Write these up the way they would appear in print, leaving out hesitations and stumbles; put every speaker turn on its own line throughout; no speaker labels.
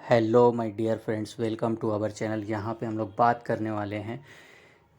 Hello my dear friends, welcome to our channel. यहाँ पे हम लोग बात करने वाले हैं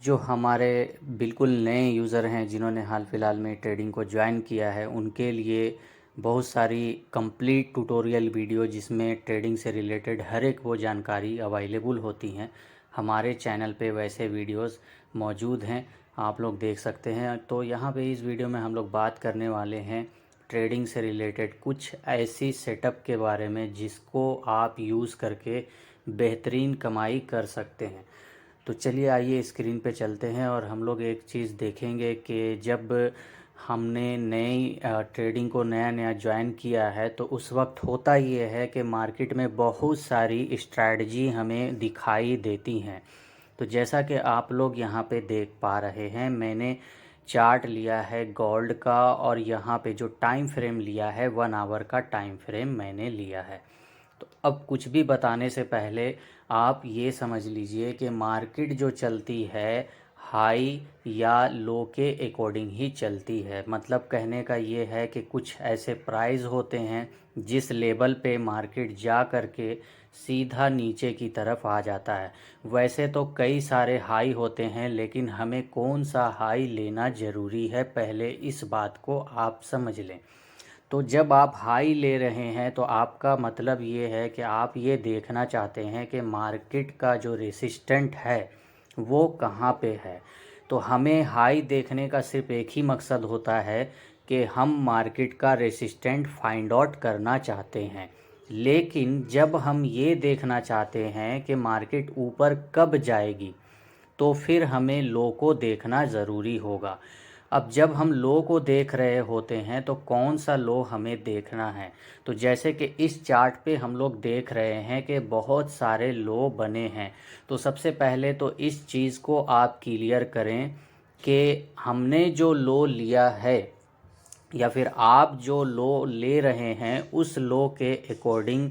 जो हमारे बिल्कुल नए यूज़र हैं जिन्होंने हाल फिलहाल में ट्रेडिंग को ज्वाइन किया है, उनके लिए बहुत सारी कंप्लीट ट्यूटोरियल वीडियो जिसमें ट्रेडिंग से रिलेटेड हर एक वो जानकारी अवेलेबल होती हैं। हमारे चैनल पे वैसे वीडियोस मौजूद हैं, आप लोग देख सकते हैं। तो यहाँ पे इस वीडियो में हम लोग बात करने वाले हैं ट्रेडिंग से रिलेटेड कुछ ऐसी सेटअप के बारे में जिसको आप यूज़ करके बेहतरीन कमाई कर सकते हैं। तो चलिए आइए स्क्रीन पे चलते हैं और हम लोग एक चीज़ देखेंगे कि जब हमने नई ट्रेडिंग को नया नया ज्वाइन किया है तो उस वक्त होता ये है कि मार्केट में बहुत सारी स्ट्रैटेजी हमें दिखाई देती हैं। तो जैसा कि आप लोग यहाँ पे देख पा रहे हैं, मैंने चार्ट लिया है गोल्ड का और यहाँ पे जो टाइम फ्रेम लिया है 1 आवर का टाइम फ्रेम मैंने लिया है। तो अब कुछ भी बताने से पहले आप ये समझ लीजिए कि मार्केट जो चलती है हाई या लो के अकॉर्डिंग ही चलती है। मतलब कहने का ये है कि कुछ ऐसे प्राइस होते हैं जिस लेवल पे मार्केट जा कर के सीधा नीचे की तरफ आ जाता है। वैसे तो कई सारे हाई होते हैं, लेकिन हमें कौन सा हाई लेना ज़रूरी है पहले इस बात को आप समझ लें। तो जब आप हाई ले रहे हैं तो आपका मतलब ये है कि आप ये देखना चाहते हैं कि मार्केट का जो रेसिस्टेंट है वो कहाँ पे है। तो हमें हाई देखने का सिर्फ एक ही मकसद होता है कि हम मार्केट का रेसिस्टेंट फाइंड आउट करना चाहते हैं। लेकिन जब हम ये देखना चाहते हैं कि मार्केट ऊपर कब जाएगी तो फिर हमें लो को देखना ज़रूरी होगा। अब जब हम लो को देख रहे होते हैं तो कौन सा लो हमें देखना है। तो जैसे कि इस चार्ट पे हम लोग देख रहे हैं कि बहुत सारे लो बने हैं। तो सबसे पहले तो इस चीज़ को आप क्लियर करें कि हमने जो लो लिया है या फिर आप जो लो ले रहे हैं उस लो के अकॉर्डिंग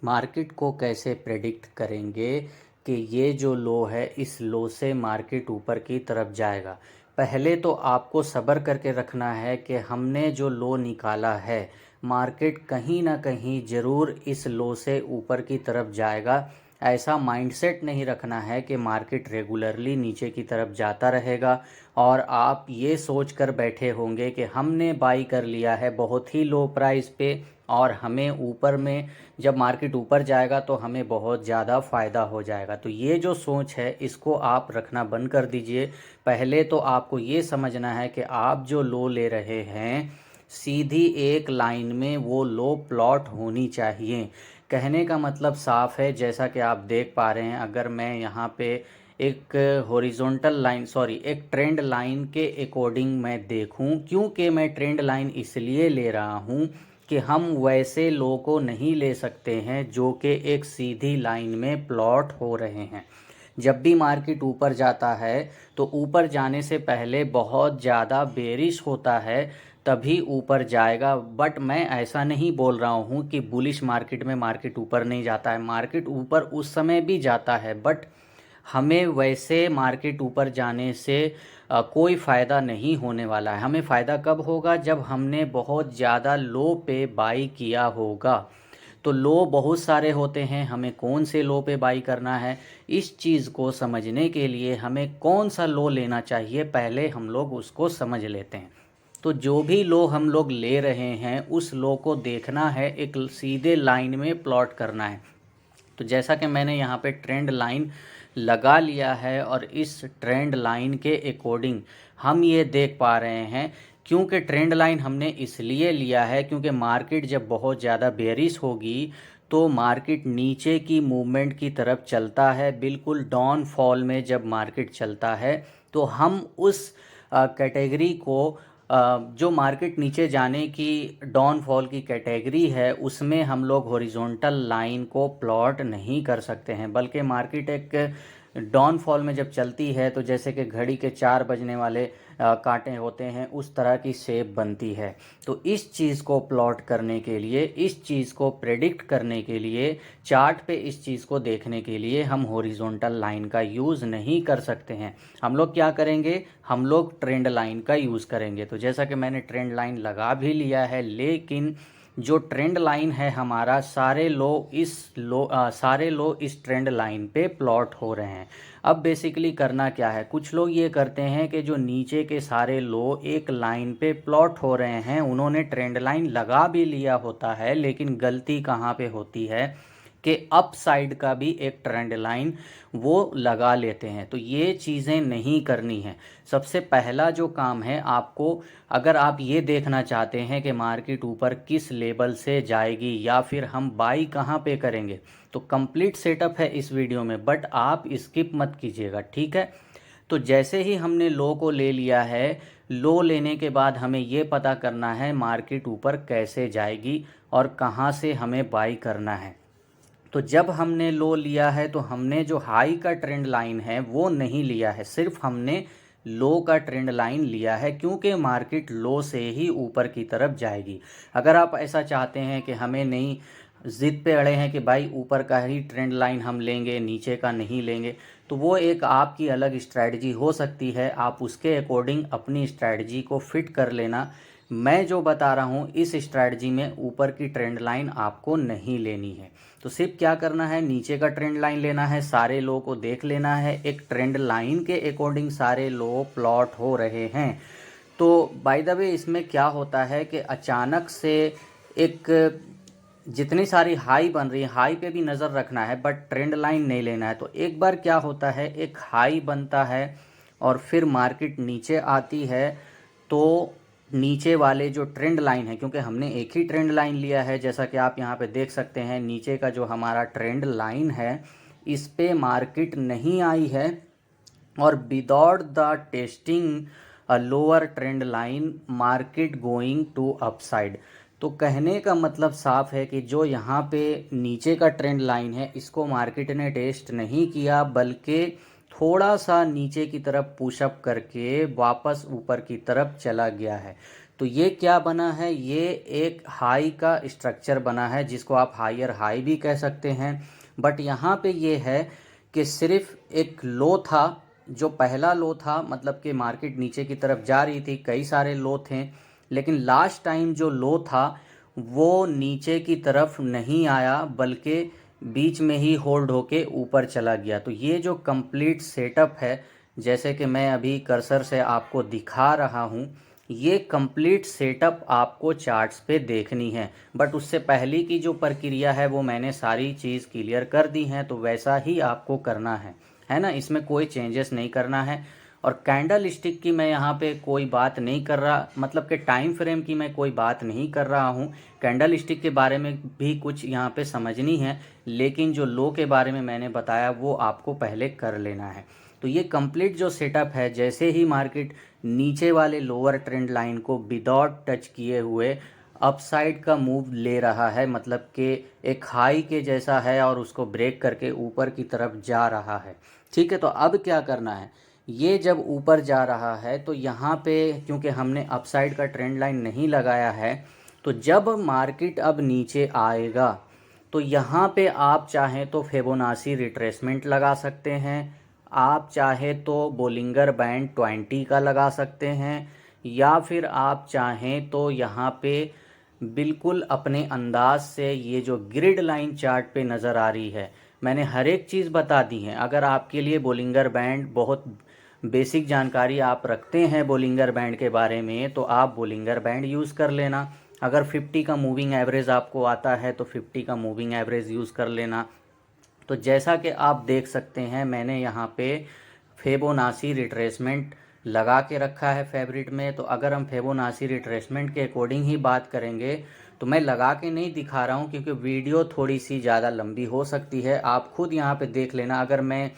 मार्केट को कैसे प्रेडिक्ट करेंगे कि ये जो लो है इस लो से मार्केट ऊपर की तरफ जाएगा। पहले तो आपको सब्र करके रखना है कि हमने जो लो निकाला है मार्केट कहीं ना कहीं ज़रूर इस लो से ऊपर की तरफ जाएगा। ऐसा माइंडसेट नहीं रखना है कि मार्केट रेगुलरली नीचे की तरफ जाता रहेगा और आप ये सोच कर बैठे होंगे कि हमने बाई कर लिया है बहुत ही लो प्राइस पे और हमें ऊपर में जब मार्केट ऊपर जाएगा तो हमें बहुत ज़्यादा फ़ायदा हो जाएगा। तो ये जो सोच है इसको आप रखना बंद कर दीजिए। पहले तो आपको ये समझना है कि आप जो लो ले रहे हैं सीधी एक लाइन में वो लो प्लॉट होनी चाहिए। कहने का मतलब साफ है, जैसा कि आप देख पा रहे हैं। अगर मैं यहाँ पे एक हॉरिजॉन्टल लाइन एक ट्रेंड लाइन के अकॉर्डिंग मैं देखूं, क्योंकि मैं ट्रेंड लाइन इसलिए ले रहा हूं कि हम वैसे लो को नहीं ले सकते हैं जो कि एक सीधी लाइन में प्लॉट हो रहे हैं। जब भी मार्केट ऊपर जाता है तो ऊपर जाने से पहले बहुत ज़्यादा बेरिश होता है, तभी ऊपर जाएगा। बट मैं ऐसा नहीं बोल रहा हूँ कि बुलिश मार्केट में मार्केट ऊपर नहीं जाता है। मार्केट ऊपर उस समय भी जाता है, बट हमें वैसे मार्केट ऊपर जाने से कोई फ़ायदा नहीं होने वाला है। हमें फ़ायदा कब होगा, जब हमने बहुत ज़्यादा लो पे बाई किया होगा। तो लो बहुत सारे होते हैं, हमें कौन से लो पे बाई करना है इस चीज़ को समझने के लिए हमें कौन सा लो लेना चाहिए पहले हम लोग उसको समझ लेते हैं। तो जो भी लो हम लोग ले रहे हैं उस लो को देखना है, एक सीधे लाइन में प्लॉट करना है। तो जैसा कि मैंने यहाँ पे ट्रेंड लाइन लगा लिया है और इस ट्रेंड लाइन के अकॉर्डिंग हम ये देख पा रहे हैं, क्योंकि ट्रेंड लाइन हमने इसलिए लिया है क्योंकि मार्केट जब बहुत ज़्यादा बेयरिश होगी तो मार्केट नीचे की मूवमेंट की तरफ चलता है। बिल्कुल डाउन फॉल में जब मार्केट चलता है तो हम उस कैटेगरी को जो मार्केट नीचे जाने की डाउनफॉल की कैटेगरी है उसमें हम लोग हॉरिजॉन्टल लाइन को प्लॉट नहीं कर सकते हैं, बल्कि मार्केट एक डाउनफॉल में जब चलती है तो जैसे कि घड़ी के 4 बजने वाले कांटे होते हैं उस तरह की शेप बनती है। तो इस चीज़ को प्लॉट करने के लिए, इस चीज़ को प्रेडिक्ट करने के लिए, चार्ट पे इस चीज़ को देखने के लिए हम हॉरिजॉन्टल लाइन का यूज़ नहीं कर सकते हैं। हम लोग क्या करेंगे, हम लोग ट्रेंड लाइन का यूज़ करेंगे। तो जैसा कि मैंने ट्रेंड लाइन लगा भी लिया है, लेकिन जो ट्रेंड लाइन है हमारा, सारे लो इस ट्रेंड लाइन पे प्लॉट हो रहे हैं। अब बेसिकली करना क्या है, कुछ लोग ये करते हैं कि जो नीचे के सारे लो एक लाइन पे प्लॉट हो रहे हैं, उन्होंने ट्रेंड लाइन लगा भी लिया होता है, लेकिन गलती कहाँ पे होती है कि अप साइड का भी एक ट्रेंड लाइन वो लगा लेते हैं। तो ये चीज़ें नहीं करनी है। सबसे पहला जो काम है आपको, अगर आप ये देखना चाहते हैं कि मार्केट ऊपर किस लेवल से जाएगी या फिर हम बाई कहाँ पे करेंगे, तो कंप्लीट सेटअप है इस वीडियो में, बट आप स्किप मत कीजिएगा, ठीक है। तो जैसे ही हमने लो को ले लिया है, लो लेने के बाद हमें ये पता करना है मार्केट ऊपर कैसे जाएगी और कहाँ से हमें बाई करना है। तो जब हमने लो लिया है तो हमने जो हाई का ट्रेंड लाइन है वो नहीं लिया है, सिर्फ हमने लो का ट्रेंड लाइन लिया है, क्योंकि मार्केट लो से ही ऊपर की तरफ जाएगी। अगर आप ऐसा चाहते हैं कि हमें नहीं, ज़िद पे अड़े हैं कि भाई ऊपर का ही ट्रेंड लाइन हम लेंगे, नीचे का नहीं लेंगे, तो वो एक आपकी अलग स्ट्रैटेजी हो सकती है। आप उसके अकॉर्डिंग अपनी स्ट्रैटेजी को फिट कर लेना। मैं जो बता रहा हूँ इस स्ट्रैटेजी में ऊपर की ट्रेंड लाइन आपको नहीं लेनी है। तो सिर्फ क्या करना है, नीचे का ट्रेंड लाइन लेना है, सारे लो को देख लेना है, एक ट्रेंड लाइन के अकॉर्डिंग सारे लो प्लॉट हो रहे हैं। तो बाय द वे इसमें क्या होता है कि अचानक से एक, जितनी सारी हाई बन रही है, हाई पे भी नज़र रखना है बट ट्रेंड लाइन नहीं लेना है। तो एक बार क्या होता है, एक हाई बनता है और फिर मार्केट नीचे आती है, तो नीचे वाले जो ट्रेंड लाइन है, क्योंकि हमने एक ही ट्रेंड लाइन लिया है, जैसा कि आप यहाँ पे देख सकते हैं, नीचे का जो हमारा ट्रेंड लाइन है इस पे मार्केट नहीं आई है, और without the testing a lower trend line market going to upside. तो कहने का मतलब साफ है कि जो यहाँ पे नीचे का ट्रेंड लाइन है इसको मार्केट ने टेस्ट नहीं किया, बल्कि थोड़ा सा नीचे की तरफ पुशअप करके वापस ऊपर की तरफ चला गया है। तो ये क्या बना है, ये एक हाई का स्ट्रक्चर बना है, जिसको आप हायर हाई भी कह सकते हैं। बट यहाँ पे ये है कि सिर्फ एक लो था, जो पहला लो था, मतलब कि मार्केट नीचे की तरफ जा रही थी, कई सारे लो थे, लेकिन लास्ट टाइम जो लो था वो नीचे की तरफ नहीं आया, बल्कि बीच में ही होल्ड होके ऊपर चला गया। तो ये जो कंप्लीट सेटअप है, जैसे कि मैं अभी कर्सर से आपको दिखा रहा हूँ, ये कंप्लीट सेटअप आपको चार्ट्स पे देखनी है। बट उससे पहले की जो प्रक्रिया है वो मैंने सारी चीज़ क्लियर कर दी हैं, तो वैसा ही आपको करना है ना, इसमें कोई चेंजेस नहीं करना है। और कैंडल स्टिक की मैं यहाँ पे कोई बात नहीं कर रहा, मतलब कि टाइम फ्रेम की मैं कोई बात नहीं कर रहा हूँ। कैंडल स्टिक के बारे में भी कुछ यहाँ पे समझनी है, लेकिन जो लो के बारे में मैंने बताया वो आपको पहले कर लेना है। तो ये कंप्लीट जो सेटअप है, जैसे ही मार्केट नीचे वाले लोअर ट्रेंड लाइन को विदाउट टच किए हुए अपसाइड का मूव ले रहा है, मतलब कि एक हाई के जैसा है और उसको ब्रेक करके ऊपर की तरफ जा रहा है, ठीक है। तो अब क्या करना है, ये जब ऊपर जा रहा है तो यहाँ पे क्योंकि हमने अपसाइड का ट्रेंड लाइन नहीं लगाया है, तो जब मार्केट अब नीचे आएगा तो यहाँ पे आप चाहें तो फिबोनाची रिट्रेसमेंट लगा सकते हैं, आप चाहे तो बोलिंगर बैंड 20 का लगा सकते हैं, या फिर आप चाहें तो यहाँ पे बिल्कुल अपने अंदाज से ये जो ग्रिड लाइन चार्ट पे नज़र आ रही है, मैंने हर एक चीज़ बता दी है। अगर आपके लिए बोलिंगर बैंड बहुत बेसिक जानकारी आप रखते हैं बोलिंगर बैंड के बारे में, तो आप बोलिंगर बैंड यूज़ कर लेना। अगर 50 का मूविंग एवरेज आपको आता है तो 50 का मूविंग एवरेज यूज़ कर लेना। तो जैसा कि आप देख सकते हैं, मैंने यहाँ पे फिबोनाची रिट्रेसमेंट लगा के रखा है फेवरेट में। तो अगर हम फिबोनाची रिट्रेसमेंट के अकॉर्डिंग ही बात करेंगे, तो मैं लगा के नहीं दिखा रहा हूँ क्योंकि वीडियो थोड़ी सी ज़्यादा लंबी हो सकती है, आप खुद यहाँ पे देख लेना। अगर मैं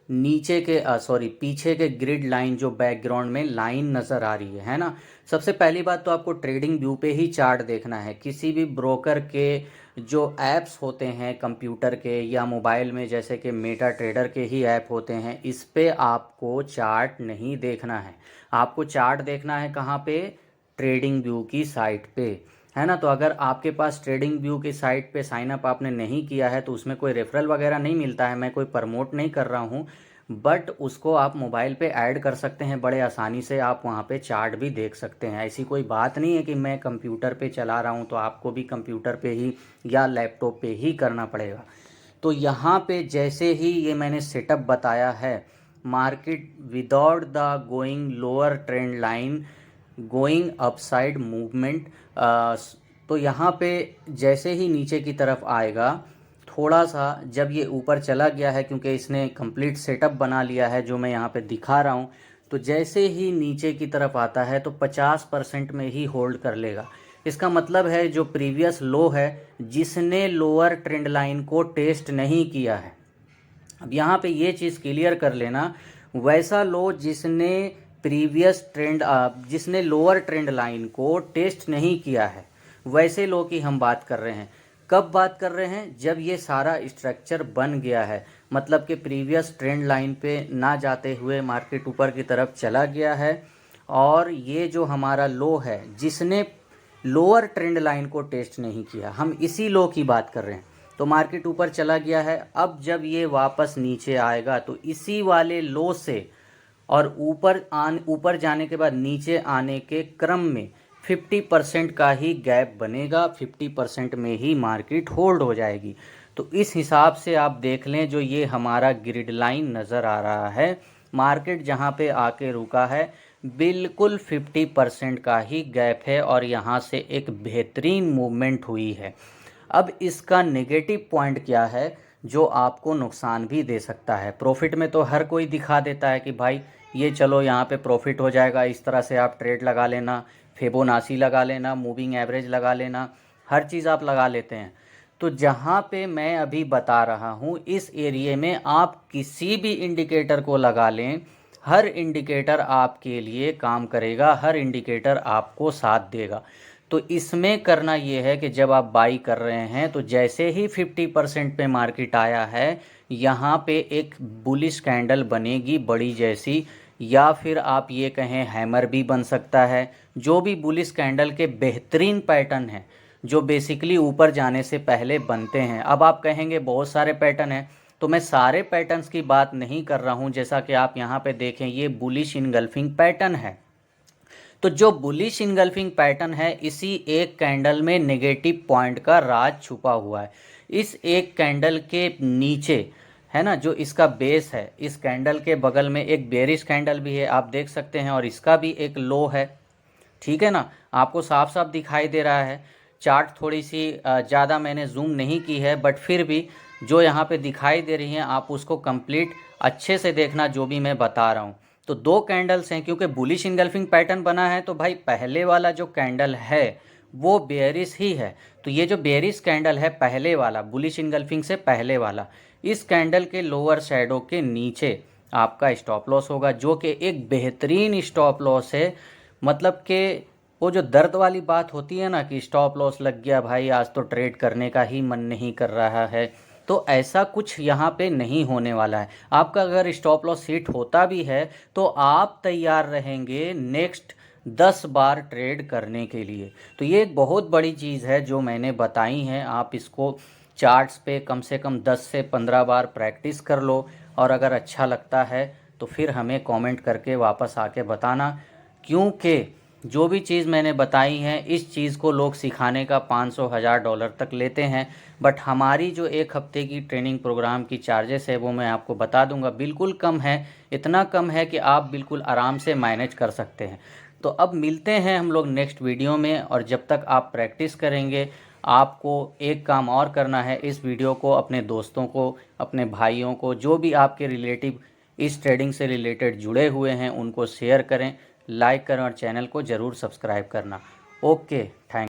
नीचे के पीछे के ग्रिड लाइन जो बैकग्राउंड में लाइन नज़र आ रही है ना, सबसे पहली बात तो आपको ट्रेडिंग व्यू पे ही चार्ट देखना है। किसी भी ब्रोकर के जो ऐप्स होते हैं कंप्यूटर के या मोबाइल में, जैसे कि मेटा ट्रेडर के ही ऐप होते हैं, इस पे आपको चार्ट नहीं देखना है। आपको चार्ट देखना है कहाँ पे, ट्रेडिंग व्यू की साइट पे, है ना। तो अगर आपके पास ट्रेडिंग व्यू की साइट पे साइन अप आपने नहीं किया है तो उसमें कोई रेफरल वगैरह नहीं मिलता है, मैं कोई प्रमोट नहीं कर रहा हूँ, बट उसको आप मोबाइल पे ऐड कर सकते हैं बड़े आसानी से। आप वहाँ पे चार्ट भी देख सकते हैं। ऐसी कोई बात नहीं है कि मैं कंप्यूटर पे चला रहा हूँ तो आपको भी कंप्यूटर पे ही या लैपटॉप पे ही करना पड़ेगा। तो यहाँ पे जैसे ही ये मैंने सेटअप बताया है, market without the going lower trend line going upside movement, तो यहाँ पे जैसे ही नीचे की तरफ आएगा, थोड़ा सा जब ये ऊपर चला गया है, क्योंकि इसने कंप्लीट सेटअप बना लिया है जो मैं यहाँ पे दिखा रहा हूँ, तो जैसे ही नीचे की तरफ आता है तो 50% में ही होल्ड कर लेगा। इसका मतलब है जो प्रीवियस लो है, जिसने लोअर ट्रेंड लाइन को टेस्ट नहीं किया है, अब यहाँ पे ये चीज़ क्लियर कर लेना, वैसा लो जिसने प्रीवियस ट्रेंड जिसने लोअर ट्रेंड लाइन को टेस्ट नहीं किया है, वैसे लो की हम बात कर रहे हैं। कब बात कर रहे हैं? जब ये सारा स्ट्रक्चर बन गया है, मतलब कि प्रीवियस ट्रेंड लाइन पे ना जाते हुए मार्केट ऊपर की तरफ चला गया है, और ये जो हमारा लो है जिसने लोअर ट्रेंड लाइन को टेस्ट नहीं किया, हम इसी लो की बात कर रहे हैं। तो मार्केट ऊपर चला गया है, अब जब ये वापस नीचे आएगा तो इसी वाले लो से और ऊपर जाने के बाद नीचे आने के क्रम में 50% का ही गैप बनेगा, 50% में ही मार्केट होल्ड हो जाएगी। तो इस हिसाब से आप देख लें, जो ये हमारा ग्रिड लाइन नज़र आ रहा है, मार्केट जहाँ पे आके रुका है बिल्कुल 50% का ही गैप है और यहाँ से एक बेहतरीन मूवमेंट हुई है। अब इसका नेगेटिव पॉइंट क्या है जो आपको नुकसान भी दे सकता है? प्रॉफिट में तो हर कोई दिखा देता है कि भाई ये चलो यहाँ पे प्रॉफिट हो जाएगा, इस तरह से आप ट्रेड लगा लेना, फिबोनाची लगा लेना, मूविंग एवरेज लगा लेना, हर चीज़ आप लगा लेते हैं। तो जहाँ पे मैं अभी बता रहा हूँ, इस एरिया में आप किसी भी इंडिकेटर को लगा लें, हर इंडिकेटर आपके लिए काम करेगा, हर इंडिकेटर आपको साथ देगा। तो इसमें करना ये है कि जब आप बाई कर रहे हैं तो जैसे ही 50% पे मार्केट आया है, यहाँ पे एक बुलिश कैंडल बनेगी बड़ी जैसी, या फिर आप ये कहें हैमर भी बन सकता है। जो भी बुलिश कैंडल के बेहतरीन पैटर्न हैं जो बेसिकली ऊपर जाने से पहले बनते हैं। अब आप कहेंगे बहुत सारे पैटर्न हैं, तो मैं सारे पैटर्न्स की बात नहीं कर रहा हूँ। जैसा कि आप यहाँ पे देखें, ये बुलिश इनगल्फिंग पैटर्न है। तो जो बुलिश इनगल्फिंग पैटर्न है, इसी एक कैंडल में नेगेटिव पॉइंट का राज छुपा हुआ है। इस एक कैंडल के नीचे है ना, जो इसका बेस है, इस कैंडल के बगल में एक बेरिश कैंडल भी है, आप देख सकते हैं, और इसका भी एक लो है। ठीक है ना, आपको साफ साफ दिखाई दे रहा है। चार्ट थोड़ी सी ज़्यादा मैंने जूम नहीं की है, बट फिर भी जो यहाँ पे दिखाई दे रही हैं आप उसको कंप्लीट अच्छे से देखना जो भी मैं बता रहा हूँ। तो दो कैंडल्स हैं, क्योंकि बुलिश इनगल्फिंग पैटर्न बना है तो भाई पहले वाला जो कैंडल है वो बेयरिश ही है। तो ये जो बेयरिश कैंडल है पहले वाला, बुलिश इनगल्फिंग से पहले वाला, इस कैंडल के लोअर शैडो के नीचे आपका स्टॉप लॉस होगा, जो कि एक बेहतरीन स्टॉप लॉस है। मतलब कि वो जो दर्द वाली बात होती है ना कि स्टॉप लॉस लग गया भाई, आज तो ट्रेड करने का ही मन नहीं कर रहा है, तो ऐसा कुछ यहाँ पे नहीं होने वाला है। आपका अगर स्टॉप लॉस हिट होता भी है तो आप तैयार रहेंगे नेक्स्ट 10 बार ट्रेड करने के लिए। तो ये एक बहुत बड़ी चीज़ है जो मैंने बताई है। आप इसको चार्ट्स पे कम से कम 10 से 15 बार प्रैक्टिस कर लो, और अगर अच्छा लगता है तो फिर हमें कमेंट करके वापस आके बताना, क्योंकि जो भी चीज़ मैंने बताई है इस चीज़ को लोग सिखाने का $500,000 तक लेते हैं। बट हमारी जो एक हफ्ते की ट्रेनिंग प्रोग्राम की चार्जेस है वो मैं आपको बता दूंगा, बिल्कुल कम है। इतना कम है कि आप बिल्कुल आराम से मैनेज कर सकते हैं। तो अब मिलते हैं हम लोग नेक्स्ट वीडियो में, और जब तक आप प्रैक्टिस करेंगे, आपको एक काम और करना है, इस वीडियो को अपने दोस्तों को, अपने भाइयों को, जो भी आपके रिलेटिव इस ट्रेडिंग से रिलेटेड जुड़े हुए हैं, उनको शेयर करें, लाइक करें और चैनल को ज़रूर सब्सक्राइब करना। Okay, thank